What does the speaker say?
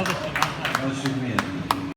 बहुत अच्छा